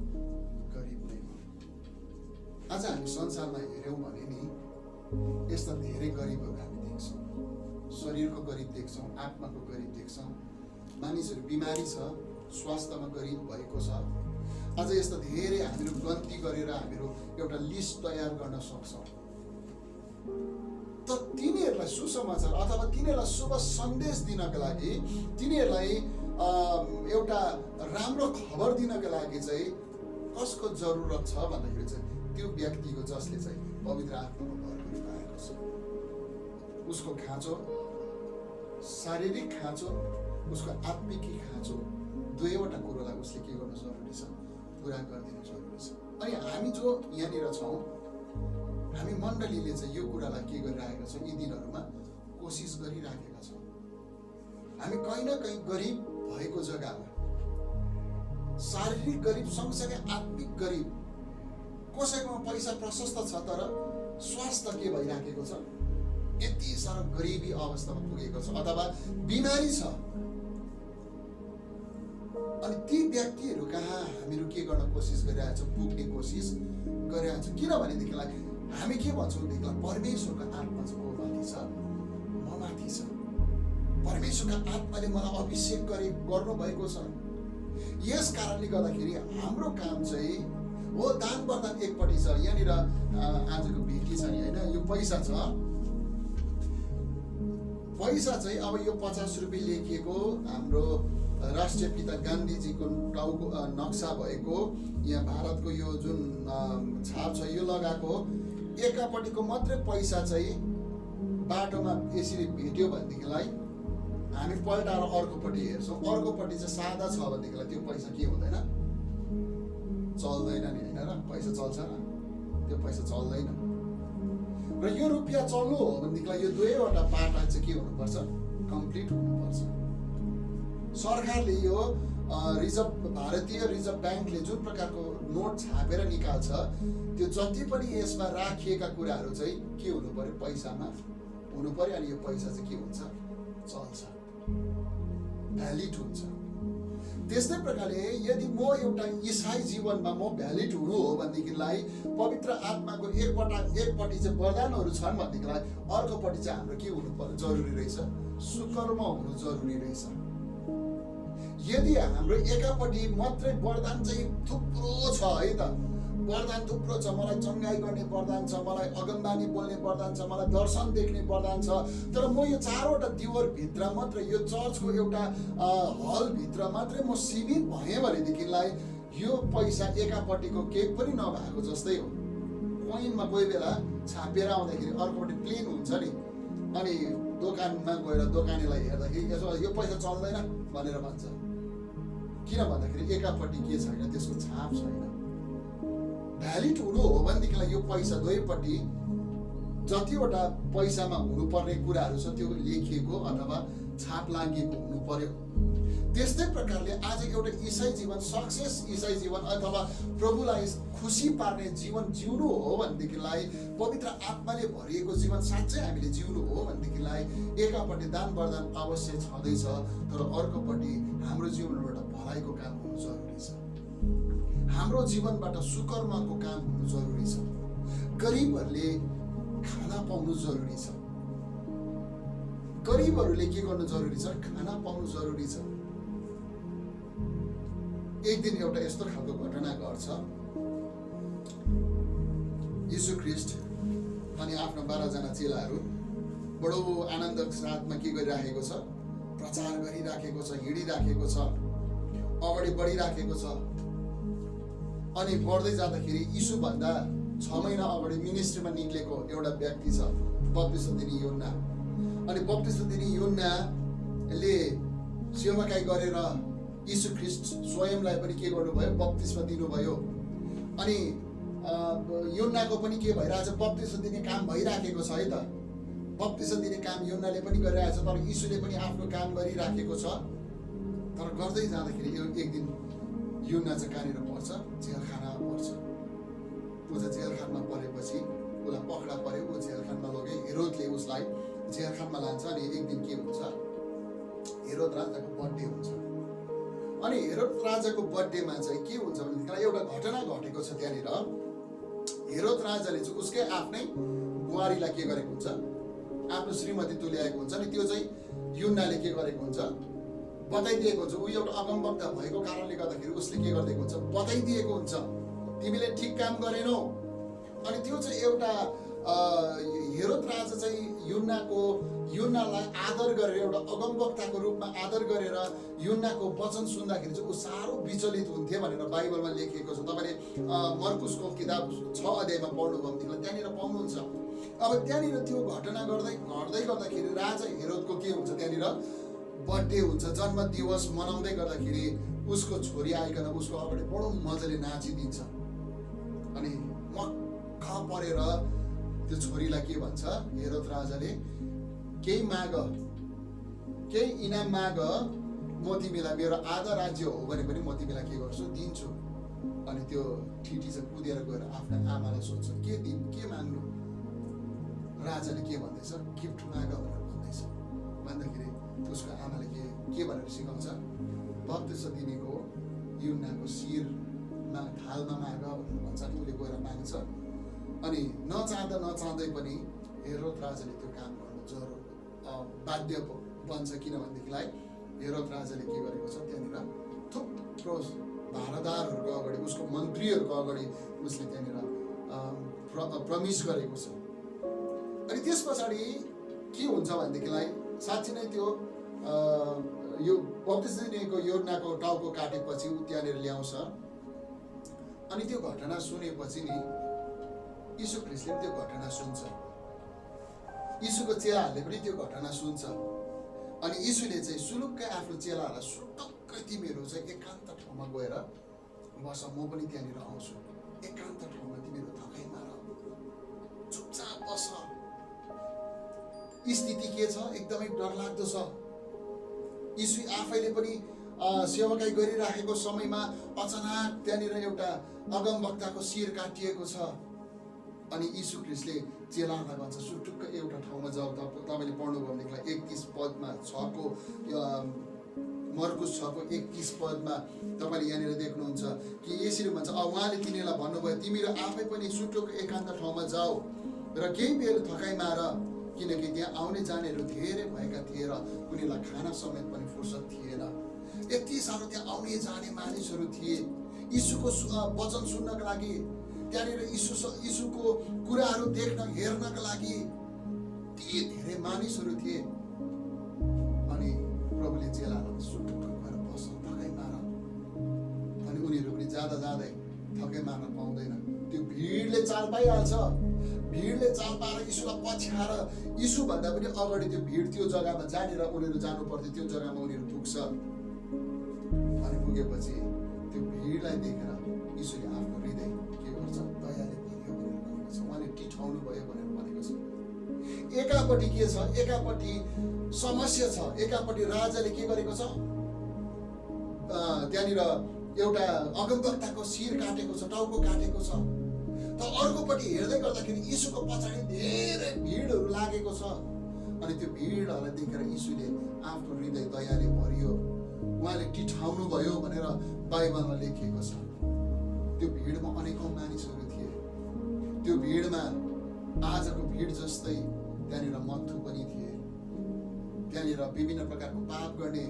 गरिब नै हो। आज हामी संसारमा हेऱ्यौँ भने नि यस्ता धेरै गरिबहरू हामी देख्छौँ। शरीरको गरिब देख्छौँ, आत्माको गरिब देख्छौँ। मानिसहरू बिमारी छ, स्वास्थ्यमा गरिब भएको छ। अझ यस्तो धेरै हामीहरू गन्ती गरेर हामीहरू एउटा लिस्ट तयार गर्न सक्छौँ। तर तिनीहरूलाई सुसमाचार अथवा तिनीहरूलाई शुभ सन्देश दिनका लागि, तिनीहरूलाई एउटा राम्रो खबर दिनका लागि चाहिँ कसको जरुरत छ भन्दाखेरि चाहिँ त्यो व्यक्तिको जसले चाहिँ पवित्र आत्मामा भर गरिरहेको छ, उसको खाँचो, शारीरिक खाँचो, उसको आत्मिकी खाँचो, दुवैवटा कुरोलाई उसले के गर्नु जरुरी छ, पुरा गरिदिनु जरुरी छ। अनि हामी जो यहाँनिर छौँ, हामी मण्डलीले चाहिँ यो कुरालाई के गरिरहेका छौँ, यी दिनहरूमा कोसिस गरिराखेका छौँ। हामी कहीँ न कहीँ गरिब भएको जग्गामा, शारीरिक गरिब सँगसँगै आत्मिक गरिब, कसैकोमा पैसा प्रशस्त छ तर स्वास्थ्य के भइराखेको छ, यति साह्रो गरिबी अवस्थामा पुगेको छ अथवा बिमारी छ। अनि ती व्यक्तिहरू कहाँ हामीहरू के गर्न कोसिस गरिरहेका छौँ, पुग्ने कोसिस गरिरहेका छौँ। किनभनेदेखिलाई हामी के भन्छौँ देखिलाई, परमेश्वरको आत्मा चाहिँ को माथि छ, म माथि छ, परमेश्वरका आत्माले मलाई अभिषेक गर्नुभएको छ। यस कारणले गर्दाखेरि हाम्रो काम चाहिँ हो दान वरदान एकपट्टि छ। यहाँनिर आजको भेटी छ नि होइन, यो पैसा छ, पैसा चाहिँ अब यो 50 रुपियाँ लेखिएको हाम्रो राष्ट्रिय पिता गान्धीजीको टाउको नक्सा भएको यहाँ भारतको यो जुन छाप छ यो लगाएको एकापट्टिको मात्रै पैसा चाहिँ बाटोमा यसरी भेट्यो भनेदेखिलाई हामी पल्टाएर अर्कोपट्टि हेर्छौँ, अर्कोपट्टि चाहिँ सादा छ भनेदेखिलाई त्यो पैसा के हुँदैन, चल्दैन नि होइन र, पैसा चल्छ र, त्यो पैसा चल्दैन। र यो रुपियाँ चल्नु हो भनेदेखिलाई यो दुवैवटा पाटा चाहिँ के हुनुपर्छ, कम्प्लिट हुनुपर्छ। सरकारले यो भारतीय रिजर्भ ब्याङ्कले जुन प्रकारको नोट छापेर निकाल्छ त्यो जति पनि यसमा राखिएका कुराहरू चाहिँ के हुनु पर्यो, पैसामा हुनु पर्यो। अनि यो पैसा चाहिँ के हुन्छ, चल्छ, भ्यालिड हुन्छ। त्यस्तै प्रकारले यदि म एउटा इसाई जीवनमा म भ्यालिड हुनु हो भनेदेखिलाई पवित्र आत्माको एकपट्टि चाहिँ वरदानहरू छन् भनेदेखिलाई अर्कोपट्टि चाहिँ हाम्रो के हुनु पर्यो, जरुरी रहेछ, सुकर्म हुनु जरुरी रहेछ। यदि हाम्रो एकापट्टि मात्रै वरदान चाहिँ थुप्रो छ है त, वरदान थुप्रो छ, मलाई चङ्गाई गर्ने वरदान छ, मलाई अगमबानी बोल्ने वरदान छ, मलाई दर्शन देख्ने वरदान छ, तर म यो चारवटा दिवर भित्र मात्रै, यो चर्चको एउटा हल भित्र मात्रै म सीमित भएँ भनेदेखिलाई यो पैसा एकापट्टिको केही पनि नभएको जस्तै हो। कोइनमा कोही बेला छापेर आउँदाखेरि अर्कोपट्टि प्लेन हुन्छ नि, अनि दोकानमा गएर दोकानेलाई हेर्दाखेरि यसो यो पैसा चल्दैन भनेर भन्छ। किन भन्दाखेरि एकापट्टि के छैन, त्यसको छाप छैन। भ्यालिड हुनु हो भनेदेखिलाई यो पैसा दुवैपट्टि जतिवटा पैसामा हुनुपर्ने कुराहरू छ त्यो लेखिएको अथवा छाप लागेको हुनु पर्यो। त्यस्तै प्रकारले आज एउटा इसाई जीवन, सक्सेस इसाई जीवन अथवा प्रभुलाई खुसी पार्ने जीवन जिउनु हो भनेदेखिलाई, पवित्र आत्माले भरिएको जीवन साँच्चै हामीले जिउनु हो भनेदेखिलाई एकापट्टि दान वरदान अवश्य छँदैछ, तर अर्कोपट्टि हाम्रो जीवनबाट भलाइको काम हुनु जरुरी छ, हाम्रो जीवनबाट सुकर्मको काम हुनु जरुरी छ, गरिबहरूले खाना पाउनु जरुरी छ, गरिबहरूले के गर्नु जरुरी छ, खाना पाउनु जरुरी छ। एक दिन एउटा यस्तो खालको घटना घट्छ, यीशु ख्रीष्ट अनि आफ्ना 12 जना चेलाहरू बडो आनन्दको साथमा के गरिराखेको छ, प्रचार गरिराखेको छ, हिँडिराखेको छ, अगाडि बढिराखेको छ। अनि बढ्दै जाँदाखेरि यीशु भन्दा 6 महिना अगाडि मिनिस्ट्रीमा निक्लेको एउटा व्यक्ति छ, बप्तिस्म दिने यूहन्ना। अनि बप्तिस्म दिने यूहन्नाले सेवाकाई गरेर यीशु ख्रीष्ट स्वयंलाई पनि के गर्नुभयो, बप्तिस्म दिनुभयो। अनि यूहन्नाको पनि के भइरहेछ, बप्तिस्म दिने काम भइराखेको छ है त, बप्तिस्म दिने काम यूहन्नाले पनि गरिरहेछ, तर यीशुले पनि आफ्नो काम गरिराखेको छ। तर गर्दै जाँदाखेरि एक दिन यूहन्ना चाहिँ कहाँनिर पर्छ, जेलखानामा पर्छ। ऊ चाहिँ जेलखानामा परेपछि उसलाई पक्रा पर्यो, ऊ जेलखानामा लग्यो, हेरोदले उसलाई जेलखानामा लान्छ। अनि एक दिन के हुन्छ, हेरोद राजाको बर्थडे हुन्छ। अनि हेरोद राजाको बर्थडेमा चाहिँ के हुन्छ भनेदेखि एउटा घटना घटेको छ त्यहाँनिर। हेरोद राजाले चाहिँ उसकै आफ्नै बुहारीलाई के गरेको हुन्छ, आफ्नो श्रीमती तुल्याएको हुन्छ। अनि त्यो चाहिँ यूहन्नाले के गरेको हुन्छ, बताइदिएको हुन्छ। ऊ एउटा अगमवक्ता भएको कारणले गर्दाखेरि उसले के गरिदिएको हुन्छ, बताइदिएको हुन्छ, तिमीले ठिक काम गरेनौ। अनि त्यो चाहिँ एउटा हेरोद राजा चाहिँ युहन्नालाई आदर गरेर एउटा अगमवक्ताको रूपमा आदर गरेर युहन्नाको वचन सुन्दाखेरि चाहिँ ऊ साह्रो विचलित हुन्थे भनेर बाइबलमा लेखिएको छ। तपाईँले मर्कुसको किताब 6 अध्यायमा पढ्नुभयो भनेदेखि त्यहाँनिर पाउनुहुन्छ। अब त्यहाँनिर त्यो घटना घट्दै गर्दाखेरि राजा हेरोदको के हुन्छ, त्यहाँनिर बर्थडे हुन्छ, जन्म दिवस मनाउँदै गर्दाखेरि उसको छोरी आइकन उसको अगाडि बडो मजाले नाचिदिन्छ। अनि मक्ख परेर त्यो छोरीलाई के भन्छ, हेरोद राजाले केही माग, केही इनाम माग, म तिमीलाई मेरो आधा राज्य हो भने पनि म तिमीलाई के गर्छु, दिन्छु। अनि त्यो ठिटी चाहिँ कुदेर गएर आफ्ना आमालाई सोध्छ के माग्नु। राजाले के भन्दैछ, गिफ्ट माग भनेर भन्दैछ। भन्दाखेरि उसको आमाले के भनेर सिकाउँछ, बत्तिस दिनेको युहन्नाको शिरमा थालमा माग भनेर भन्छ। उसले गएर माग्छ। अनि नचाहँदै पनि हेरोद राजाले त्यो काम गर्नु बाध्य बन्छ। किनभनेदेखिलाई हेरोद राजाले के गरेको छ, त्यहाँनिर थुप्रो भारदारहरूको अगाडि, उसको मन्त्रीहरूको अगाडि उसले त्यहाँनिर प्रमिस गरेको छ। अनि त्यस पछाडि के हुन्छ भनेदेखिलाई साँच्चै नै त्यो यो बत्तिस दिनेको युहन्नाको टाउको काटेपछि ऊ त्यहाँनिर ल्याउँछ। अनि त्यो घटना सुनेपछि नि यीशु ख्रिस्टले त्यो घटना सुन्छ, यीशुको चेलाहरूले पनि त्यो घटना सुन्छ। अनि यीशुले चाहिँ सुलुक्कै आफ्नो चेलाहरूलाई सुटक्कै तिमीहरू चाहिँ एकान्त ठाउँमा गएर बस, म पनि त्यहाँनिर आउँछु। एकान्त ठाउँमा तिमीहरू थकाइ मार, चुपचाप बस। स्थिति के छ, एकदमै डरलाग्दो छ। यीशु आफैले पनि सेवाकाई गरिराखेको समयमा अचानक त्यहाँनिर एउटा अगमवक्ताको शिर काटिएको छ। अनि यीशु ख्रिस्टले चेलाहरूलाई भन्छ सुटुक्क एउटा ठाउँमा जाऊ। तपाईँले पढ्नुभयो भनेदेखिलाई 31 पदमा 6को मर्कुस 6को 31 पदमा तपाईँले यहाँनिर देख्नुहुन्छ कि यसरी भन्छ, उहाँले तिनीहरूलाई भन्नुभयो तिमीहरू आफै पनि सुटुक्क एकान्त ठाउँमा जाऊ र केही बेर थकाइ मार, किनकि त्यहाँ आउने जानेहरू धेरै भएका थिए र उनीहरूलाई खाना समेत पनि फुर्सद थिएन। यति साह्रो त्यहाँ आउने जाने मानिसहरू थिए यीशुको वचन सुन्नका लागि, त्यहाँनिर यीशुको कुराहरू देख्न हेर्नका लागि ती धेरै मानिसहरू थिए। अनि प्रभुले चेलाहरूलाई सुटुक्क गएर बस, थकाइ मार। अनि उनीहरू पनि जाँदै थकाइ मार्न पाउँदैन। त्यो भिडले चाल पाइहाल्छ। भिडले चाल पाएर यीशुलाई पछ्याएर यीशुभन्दा पनि अगाडि त्यो भिड त्यो जग्गामा जहाँनिर उनीहरू जानु पर्थ्यो त्यो जग्गामा उनीहरू पुग्छ। अनि पुगेपछि त्यो भिडलाई देखेर यीशुले आफ्नो हृदय के गर्छ, दयाले भरियो भनेर भनेको छ। उहाँले टिठाउनु भयो भनेर भनेको छ। एकापट्टि के छ, एकापट्टि समस्या छ, एकापट्टि राजाले के गरेको छ, त्यहाँनिर एउटा अगमवक्ताको शिर काटेको छ, टाउको काटेको छ। तर अर्कोपट्टि हेर्दै गर्दाखेरि यीशुको पछाडि धेरै भिडहरू लागेको छ। अनि त्यो भिडहरूलाई देखेर यीशुले आफ्नो हृदय दयाले भरियो, उहाँले टिठाउनु भयो भनेर बाइबलमा लेखिएको छ। त्यो भिडमा अनेकौं मानिसहरू थिए। त्यो भिडमा आजको भिड जस्तै त्यहाँनिर मत्थु पनि थिए, त्यहाँनिर विभिन्न प्रकारको पाप गर्ने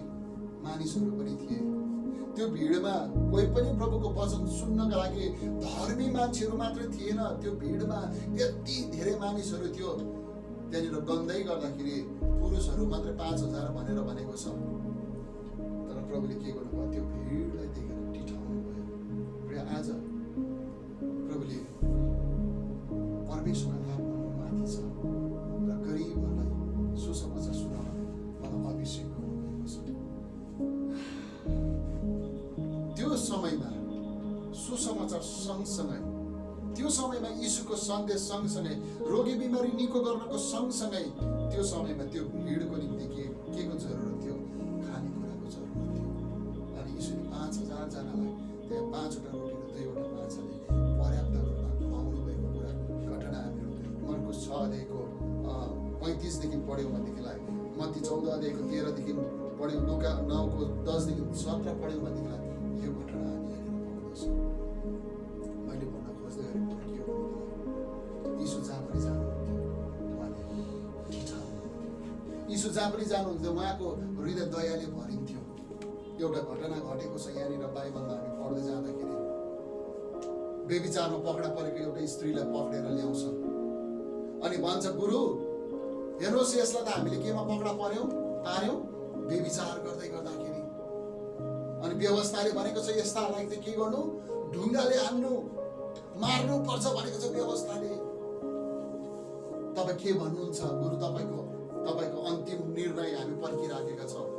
मानिसहरू पनि थिए। त्यो भिडमा कोही पनि प्रभुको वचन सुन्नका लागि धर्मी मान्छेहरू मात्रै थिएन। त्यो भिडमा यति धेरै मानिसहरू थियो। त्यहाँनिर गन्दै गर्दाखेरि पुरुषहरू मात्रै 5000 भनेर भनेको छ। तर प्रभुले के गर्नुभयो, त्यो भिडलाई देखेर टिठाउनु भयो। र आज प्रभुले परमेश्वरको आत्मा माथि छ र गरिबहरूलाई सुसमाचार सुनाउन मलाई अभिषेक गर्नुभएको छ। त्यो समयमा सुसमाचार सँगसँगै, त्यो समयमा यीशुको सन्देश सँगसँगै, रोगी बिमारी निको गर्नको सँगसँगै त्यो समयमा त्यो भिडको निम्ति के को जरुरत थियो, खानेकुराको जरुरत थियो। अनि यीशुले 5000 जनालाई त्यहाँ 5वटा रोटी र 2वटा माछाले पर्याप्त रूपमा खुवाउनु भएको कुरा घटना हामीहरू मर्कुस 6 अध्यायको 35 देखि पढ्यौँ भनेदेखिलाई, मत्ती 14 अध्यायको 13 देखि पढ्यौँ, लुका 9 को 10 देखि 17 पढ्यौँ भनेदेखिलाई यो घटना हामी यहाँनिर पाउँदछौँ। मैले भन्न खोज्दै गरेको के हो, यीशु जहाँ पनि जानुहुन्थ्यो उहाँले टिठाउनु, यीशु जहाँ पनि जानुहुन्थ्यो उहाँको हृदय दयाले भरिन्थ्यो। एउटा घटना घटेको छ यहाँनिर बाइबलमा हामी पढ्दै जाँदाखेरि, बेविचारमा पक्रा परेको एउटा स्त्रीलाई पक्रेर ल्याउँछ। अनि भन्छ, गुरु हेर्नुहोस्, यसलाई त हामीले केमा पक्रा पार्यौँ? व्यभिचार गर्दै गर्दाखेरि। अनि व्यवस्थाले भनेको छ यस्तालाई चाहिँ के गर्नु? ढुङ्गाले हान्नु, मार्नु पर्छ भनेको छ व्यवस्थाले। तपाईँ के भन्नुहुन्छ? गुरु, तपाईँको अन्तिम निर्णय हामी पर्खिराखेका छौँ।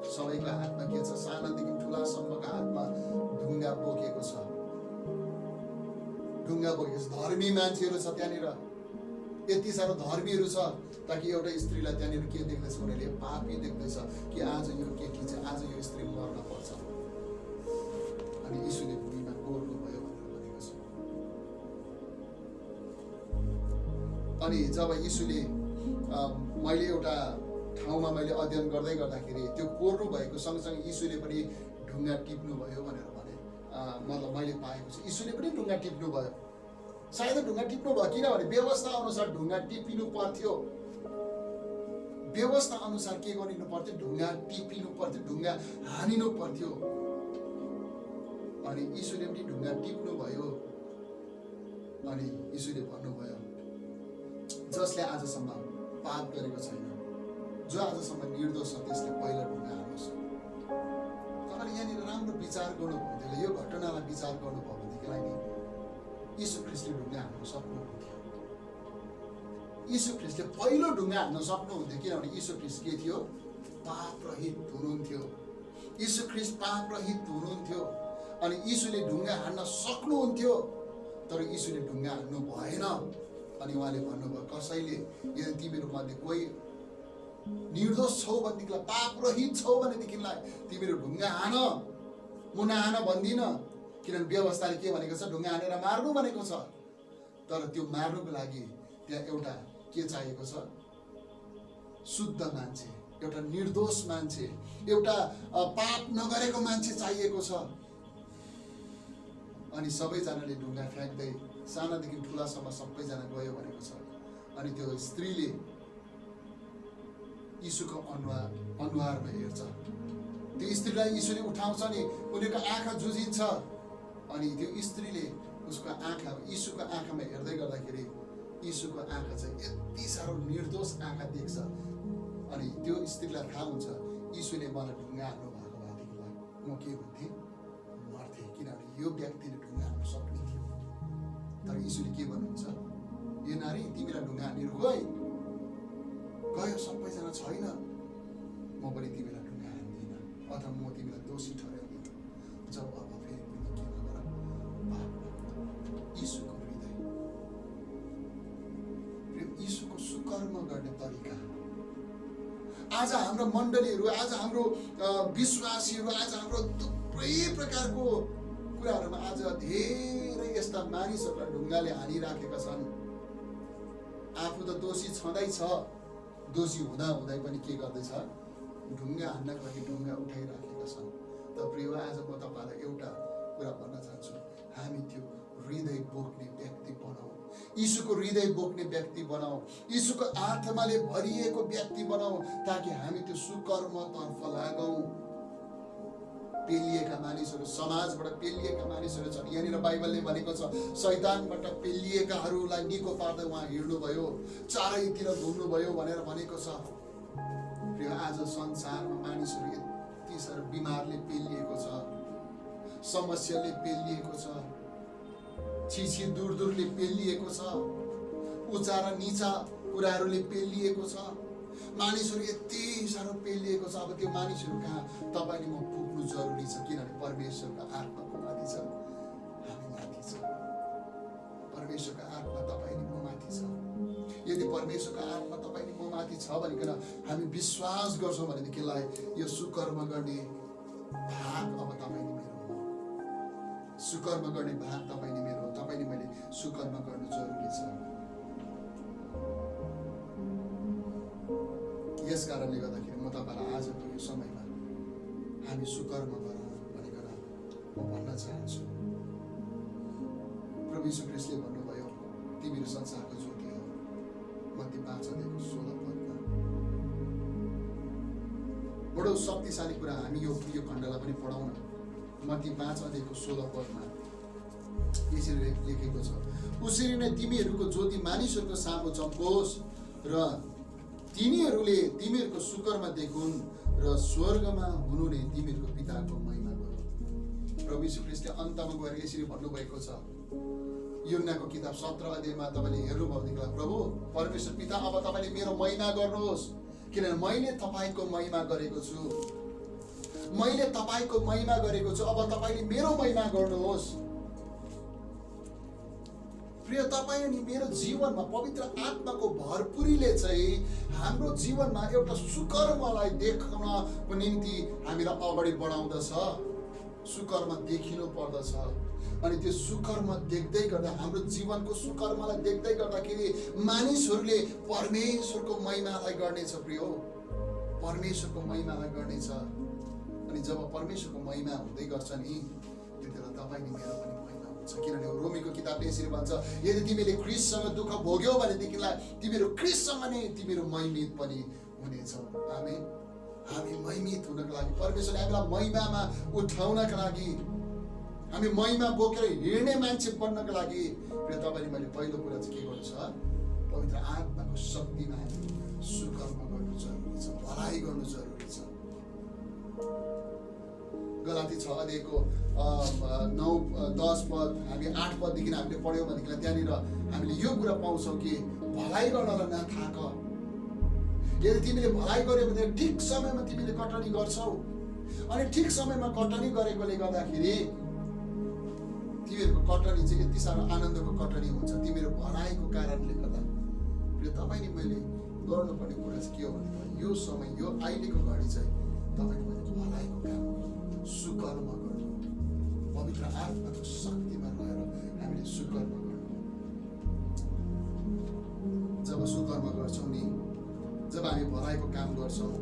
सबैको हातमा के छ? सानादेखि ठुलासम्मको हातमा ढुङ्गा बोकेको छ। ढुङ्गा बोकेको छ। धर्मी मान्छेहरू छ त्यहाँनिर, यति साह्रो धर्मीहरू छ, ताकि एउटा स्त्रीलाई त्यहाँनिर के देख्दैछ? उनीहरूले पापी देख्दैछ कि आज यो केटी चाहिँ, आज यो स्त्री मर्न पर्छ। अनि यीशुले भूमिमा कोर्नु भयो भनेर भनेको छ। अनि जब यीशुले मैले एउटा ठाउँमा मैले अध्ययन गर्दै गर्दाखेरि त्यो कोर्नु भएको सँगसँगै यीशुले पनि ढुङ्गा टिप्नु भयो भनेर भने, मतलब मैले पाएको छु यीशुले पनि ढुङ्गा टिप्नु भयो। सायद ढुङ्गा टिप्नु भयो किनभने व्यवस्था अनुसार ढुङ्गा टिपिनु पर्थ्यो। व्यवस्था अनुसार के गरिनु पर्थ्यो? ढुङ्गा टिपिनु पर्थ्यो, ढुङ्गा हानिनु पर्थ्यो। अनि यीशुले पनि ढुङ्गा टिप्नु भयो। अनि यीशुले भन्नुभयो, जसले आजसम्म पाप गरेको छैन, जो आजसम्म निर्दोष छ, त्यसले पहिला ढुङ्गा हाल्नुहोस्। तपाईँले यहाँनिर राम्रो विचार गर्नुभयो, यो घटनालाई विचार गर्नुभयो भनेदेखिलाई नि यीशु ख्रिस्टले ढुङ्गा हान्न सक्नुहुन्थ्यो। यीशु ख्रिस्टले पहिलो ढुङ्गा हान्न सक्नुहुन्थ्यो, किनभने यीशु ख्रिस्ट के थियो? पाप रहित हुनुहुन्थ्यो। यीशु ख्रिस्ट पाप रहित हुनुहुन्थ्यो। अनि यीशुले ढुङ्गा हान्न सक्नुहुन्थ्यो, तर यीशुले ढुङ्गा हान्नु भएन। अनि उहाँले भन्नुभयो, कसैले यदि तिमीहरू मध्ये कोही निर्दोष छौ भनेदेखिलाई, पाप रहित छौ भनेदेखिलाई तिमीहरू ढुङ्गा हान, म नहान भन्दिन। किनभने व्यवस्थाले के भनेको छ? ढुङ्गा हानेर मार्नु भनेको छ। तर त्यो मार्नुको लागि त्यहाँ एउटा के चाहिएको छ? शुद्ध मान्छे, एउटा निर्दोष मान्छे, एउटा पाप नगरेको मान्छे चाहिएको छ। अनि सबैजनाले ढुङ्गा फ्याँक्दै सानादेखि ठुलासम्म सबैजना गयो भनेको छ। अनि त्यो स्त्रीले यीशुको अनुहारमा हेर्छ। त्यो स्त्रीलाई यीशुले उठाउँछ नि, उनीहरूको आँखा जुझिन्छ। अनि त्यो स्त्रीले उसको आँखा, यीशुको आँखामा हेर्दै गर्दाखेरि यीशुको आँखा चाहिँ यति साह्रो निर्दोष आँखा देख्छ। अनि त्यो स्त्रीलाई थाहा हुन्छ, यीशुले मलाई ढुङ्गा हाल्नु भएको भएदेखिलाई म के हुन्थेँ? मर्थेँ, किनभने यो व्यक्तिले ढुङ्गा हाल्नु सक्ने थियो। तर यीशुले के भन्नुहुन्छ? यो नारी, तिमीलाई ढुङ्गा हानेर गयो, सबैजना छैन, म पनि तिमीलाई ढुङ्गा हान्दिनँ, अथवा म तिमीलाई दोषी ठहराउँदिनँ। जब अब फेरि पनि के नगर? यीशुको हृदय, यीशुको सुकर्म गर्ने तरिका। आज हाम्रो मण्डलीहरू, आज हाम्रो विश्वासीहरू, आज हाम्रो थुप्रै प्रकारको कुराहरूमा आज धेरै यस्ता मानिसहरूलाई ढुङ्गाले हानिराखेका छन्। आफू त दोषी छँदैछ, दोषी हुँदै पनि के गर्दैछ? ढुङ्गा हान्नको लागि ढुङ्गा उठाइराखेका छन्। त प्रिय, आज म तपाईँलाई एउटा कुरा भन्न चाहन्छु, हामी त्यो हृदय बोक्ने व्यक्ति बनाऊ, यीशुको हृदय बोक्ने व्यक्ति बनाऊ, यीशुको आत्माले भरिएको व्यक्ति बनाऊ, ताकि हामी त्यो सुकर्मतर्फ लागौँ। पेलिएका मानिसहरू, समाजबाट पेलिएका मानिसहरू छन्। यहाँनिर बाइबलले भनेको छ, शैतानबाट पेलिएकाहरूलाई निको पार्दै उहाँ हिँड्नुभयो, चारैतिर घुम्नुभयो भनेर भनेको छ। प्रिय, आज संसारमा मानिसहरू यति साह्रो बिमारले पेलिएको छ, समस्याले पेलिएको छ, छिछि दूरले पेलिएको छ, उचा र निचा कुराहरूले पेलिएको छ। मानिसहरू यति साह्रो पेलिएको छ। अब त्यो मानिसहरू कहाँ तपाईँले म पुग्नु जरुरी छ, किनभने परमेश्वरको आत्माको माथि छ, हामी माथि छ। परमेश्वरको आत्मा तपाईँले म माथि छ। यदि परमेश्वरको आत्मा तपाईँले म माथि छ भनिकन हामी विश्वास गर्छौँ भनेदेखिलाई यो सुकर्म गर्ने भाग अब तपाईँले मेरो हो। सुकर्म गर्ने भाग तपाईँले मेरो हो। तपाईँले मैले सुकर्म गर्नु जरुरी छ। यस कारणले गर्दाखेरि म तपाईँलाई आजको यो समयमा हामी सुकर्म गरौँ भनेर म भन्न चाहन्छु। प्रभु यीशु ख्रीष्टले भन्नुभयो, तिमीहरू संसारको ज्योति हो। मत्ती 5:16 बडो शक्तिशाली कुरा। हामी यो खण्डलाई पनि पढौँ न। मत्ती 5:16 यसरी लेखेको छ, उसरी नै तिमीहरूको ज्योति मानिसहरूको सामु चम्कोस् र तिनीहरूले तिमीहरूको सुकर्म देखुन् र स्वर्गमा हुनुहुने तिमीहरूको पिताको महिमा गरौँ। प्रभु यीशु ख्रीष्टले अन्तमा गएर यसरी भन्नुभएको छ। यूहन्नाको किताब 17 अध्यायमा तपाईँले हेर्नुभयो भनेदेखि प्रभु परमेश्वर पिता अब तपाईँले मेरो महिमा गर्नुहोस्, किनभने मैले तपाईँको महिमा गरेको छु। मैले तपाईँको महिमा गरेको छु, अब तपाईँले मेरो महिमा गर्नुहोस्। प्रिय, तपाईँ अनि मेरो जीवनमा पवित्र आत्माको भरपुरीले चाहिँ हाम्रो जीवनमा एउटा सुकर्मलाई देख्नको निम्ति हामीलाई अगाडि बढाउँदछ। सुकर्म देखिनु पर्दछ। अनि त्यो सुकर्म देख्दै गर्दा हाम्रो जीवनको सुकर्मलाई देख्दै गर्दाखेरि मानिसहरूले परमेश्वरको महिमालाई गर्नेछ। प्रिय, परमेश्वरको महिमालाई गर्नेछ। अनि जब परमेश्वरको महिमा हुँदै गर्छ नि, त्यतिबेला तपाईँ नि मेरो पनि महिमा हुन्छ। किनभने रोमीको किताबले यसरी भन्छ, यदि तिमीले ख्रीष्टसँग दुःख भोग्यौ भनेदेखिलाई तिमीहरू ख्रीष्टसँग नै तिमीहरू महिमित पनि हुनेछौ। हामी महिमित हुनको लागि, परमेश्वरले हामीलाई महिमामा उठाउनका लागि, हामी महिमा बोकेर हिँड्ने मान्छे बन्नको लागि तपाईँले मैले पहिलो कुरा चाहिँ के गर्नु छ? पवित्र आत्माको शक्तिमा हामी सुकर्म गर्नु जरुरी छ, भलाइ गर्नु जरुरी छ। गलाती 6 अध्यायको 9-10 पद, हामी 8 पददेखि हामीले पढ्यौँ भनेदेखि त्यहाँनिर हामीले यो कुरा पाउँछौँ कि भलाइ गर्नलाई नथाक। यदि तिमीले भलाइ गर्यो भने ठिक समयमा तिमीले कटनी गर्छौ। अनि ठिक समयमा कटनी गरेकोले गर्दाखेरि तिमीहरूको कटनी चाहिँ यति साह्रो आनन्दको कटनी हुन्छ तिमीहरू भलाइको कारणले गर्दा। तपाईँले मैले गर्नुपर्ने कुरा चाहिँ के हो भने यो समय, यो अहिलेको घडी चाहिँ तपाईँले मैले भलाइको काम, सुकर्म गर्नु, पवित्र आत्माको शक्तिमा रहेर हामीले सुकर्म गर्नु। जब सुकर्म गर्छौँ नि, जब हामी भलाइको काम गर्छौँ,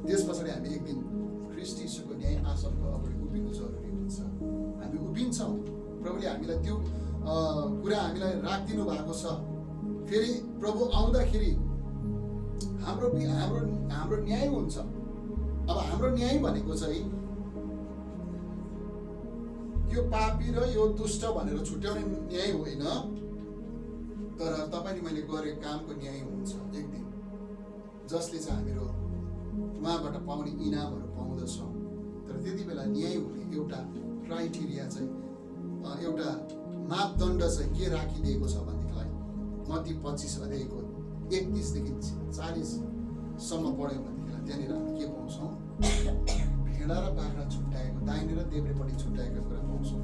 त्यस पछाडि हामी एक दिन ख्रीष्ट यीशुको न्याय आसनको अगाडि उभिनु जरुरी हुन्छ। हामी उभिन्छौँ। प्रभुले हामीलाई त्यो कुरा हामीलाई राखिदिनु भएको छ। फेरि प्रभु आउँदाखेरि हाम्रो न्याय हुन्छ। अब हाम्रो न्याय भनेको चाहिँ यो पापी र यो दुष्ट भनेर छुट्याउने न्याय होइन, तर तपाईँले मैले गरेको कामको न्याय हुन्छ एक दिन, जसले चाहिँ हामीहरू उहाँबाट पाउने इनामहरू पाउँदछौँ। तर त्यति बेला न्याय हुने एउटा क्राइटेरिया चाहिँ, एउटा मापदण्ड चाहिँ के राखिदिएको छ भनेदेखिलाई मत्ती 25 अध्यायको 31 देखि 40 सम्म पढ्यौँ भनेदेखिलाई त्यहाँनिर हामी के पाउँछौँ? भेडा र बाख्रा छुट्याएको, दाहिने र देब्रेपट्टि छुट्याएको कुरा पाउँछौँ।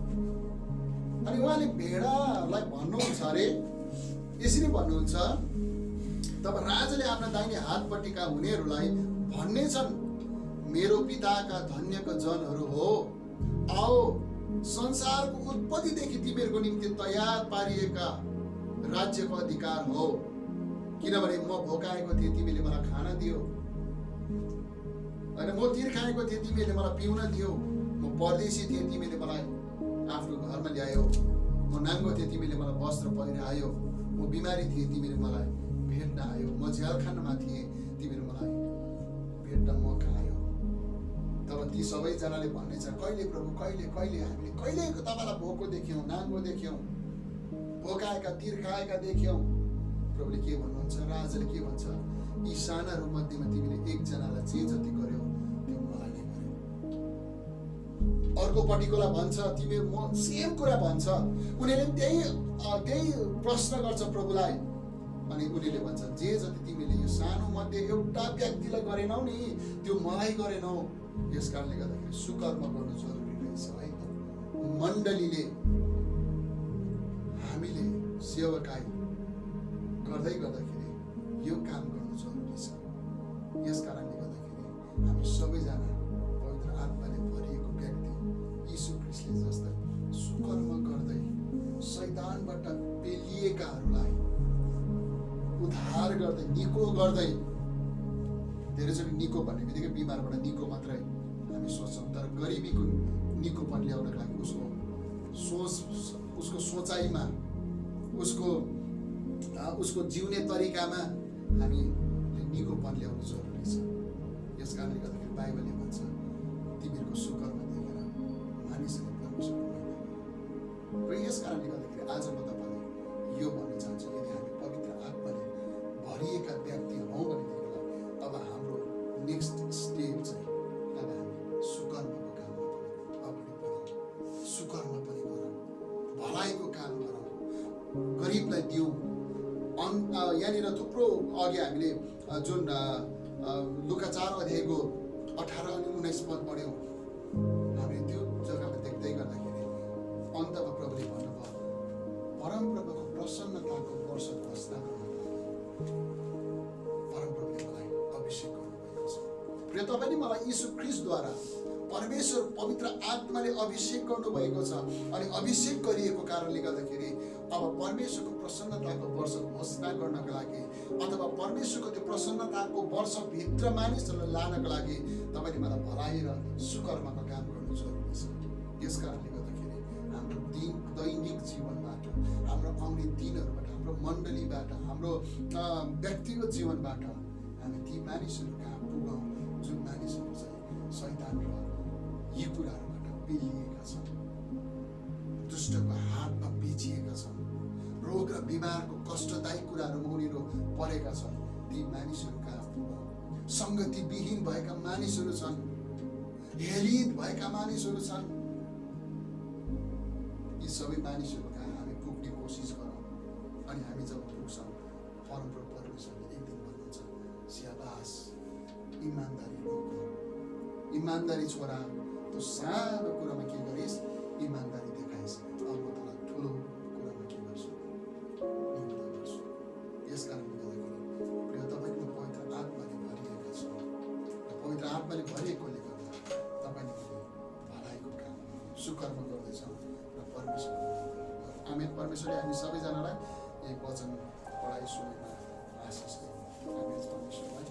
अनि उहाँले भेडालाई भन्नुहुन्छ अरे, यसरी भन्नुहुन्छ, तब राजाले आफ्ना दाहिने हातपट्टिका हुनेहरूलाई भन्ने छन्, मेरो पिताका धन्यका जनहरू हो, आओ संसारको उत्पत्तिदेखि तिमीहरूको निम्ति तयार पारिएका राज्यको अधिकार हो। किनभने म भोकाएको थिएँ, तिमीले मलाई खाना दियो, अनि म तिर्खाएको थिएँ, तिमीले मलाई पिउन दियो, म परदेशी थिएँ, तिमीले मलाई आफ्नो घरमा ल्यायो, म नाङ्गो थिएँ, तिमीले मलाई वस्त्र पहिरायो, म बिमारी थिएँ, तिमीले मलाई भेट्न आयो, म झ्यालखानामा थिएँ, तिमीले मलाई भेट्न मौका आयो। तब ती सबैजनाले भन्नेछ, कहिले प्रभु, कहिले हामीले कहिले तपाईँलाई भोको देख्यौँ, नाङ्गो देख्यौँ, भोकाएका तिर्खाएका देख्यौँ। प्रभुले के भन्नुहुन्छ? राजाले के भन्छ? यी सानाहरू मध्येमा तिमीले एकजनालाई जे जति गर्यौ त्यो मलाई नै गर्यौ। अर्कोपट्टिकोलाई भन्छ, तिमीहरू म सेम कुरा भन्छ। उनीहरूले त्यही प्रश्न गर्छ प्रभुलाई। अनि उनीहरूले भन्छ, जे जति तिमीले यो सानो मध्ये एउटा व्यक्तिलाई गरेनौ नि, त्यो मलाई गरेनौ। यस कारणले गर्दाखेरि सुकर्म गर्नु जरुरी रहेछ है। मण्डलीले हामीले सेवकाई गर्दै गर्दाखेरि यो काम गर्नु जरुरी छ। यस कारणले गर्दाखेरि हामी सबैजना पवित्र आत्माले भरिएको व्यक्ति यीशु ख्रीष्टले जस्तै सुकर्म गर्दै शैतानबाट पेलिएकाहरूलाई उद्धार गर्दै, निको गर्दै। धेरैचोटि निको भन्ने बित्तिकै बिमारबाट निको मात्रै हामी सोच्छौँ, तर गरिबीको निकोपन ल्याउनको लागि उसको सोचाइमा, उसको जिउने तरिकामा हामीले निकोपन ल्याउनु जरुरी छ। यस कारणले गर्दाखेरि बाइबलले भन्छ, तिमीहरूको सुकर्म देखेर मानिसहरूले परमेश्वरको महिमा गर्नु। र यस कारणले गर्दाखेरि आज म तपाईँलाई यो भन्न चाहन्छु, यदि हामी पवित्र आत्माले भरिएका व्यक्ति हौँ भनेदेखि यहाँनिर थुप्रो अघि हामीले जुन लुका 4 अध्यायको 18 अनि 19 पद पढ्यौँ, हामीले त्यो जग्गामा देख्दै गर्दाखेरि अन्तमा प्रभुले भन्नुभयो, परमप्रभुको प्रसन्नताको वर्ष घोषणा परमप्रभुले मलाई अभिषेक गर्नुभएको छ। प्रिय तपाईले मलाई यीशु ख्रीष्टद्वारा परमेश्वर पवित्र आत्माले अभिषेक गर्नुभएको छ अनि अभिषेक गरिएको कारणले गर्दाखेरि अब परमेश्वरको प्रसन्नताको वर्ष घोषणा गर्नको लागि अथवा परमेश्वरको त्यो प्रसन्नताको वर्षभित्र मानिसहरूलाई लानको लागि तपाईले मलाई भलाइ र सुकर्मको काम गर्नु जरुरी छ। यस कारणले गर्दाखेरि हाम्रो दैनिक जीवनबाट, हाम्रो आउने दिनहरूबाट, हाम्रो मण्डलीबाट, हाम्रो व्यक्तिगत जीवनबाट हामी ती मानिसहरू कहाँ पुगौँ जुन मानिसहरू चाहिँ शैतान र यी कुराहरूबाट पिलिएका छन्, दुष्टको हातमा बेचिएका छन्, रोग र बिमारको कष्टदायी कुराहरूमा उनीहरू परेका छन्, ती मानिसहरू कहाँ पुगौँ। सङ्गतिविहीन भएका मानिसहरू छन्, हेलित भएका मानिसहरू छन्, यी सबै मानिसहरू कहाँ हामी पुग्ने कोसिस गरौँ। अनि हामी जब पुग्छौँ, परमप्रभु परमेश्वरले एक दिन भन्नुहुन्छ, स्याबास इमान्दारी लोक, इमान्दारी छोरा, त्यो सानो कुरामा के गरिस्, इमान्दारी देखाइस्, अब म तँलाई ठुलो कुरामा के गर्छु, नियुक्त गर्छु। यस कारणले गर्दाखेरि प्रिय तपाईँको पवित्र आत्माले भरिएका छ र पवित्र आत्माले भरिएकोले गर्दा तपाईँले भलाइको काम सुकर्म गर्दैछौँ र परमेश्वर। आमेन। परमेश्वरले हामी सबैजनालाई यही वचन पढाइ सुनेमा आशिष दिनु। आमेन। परमेश्वरलाई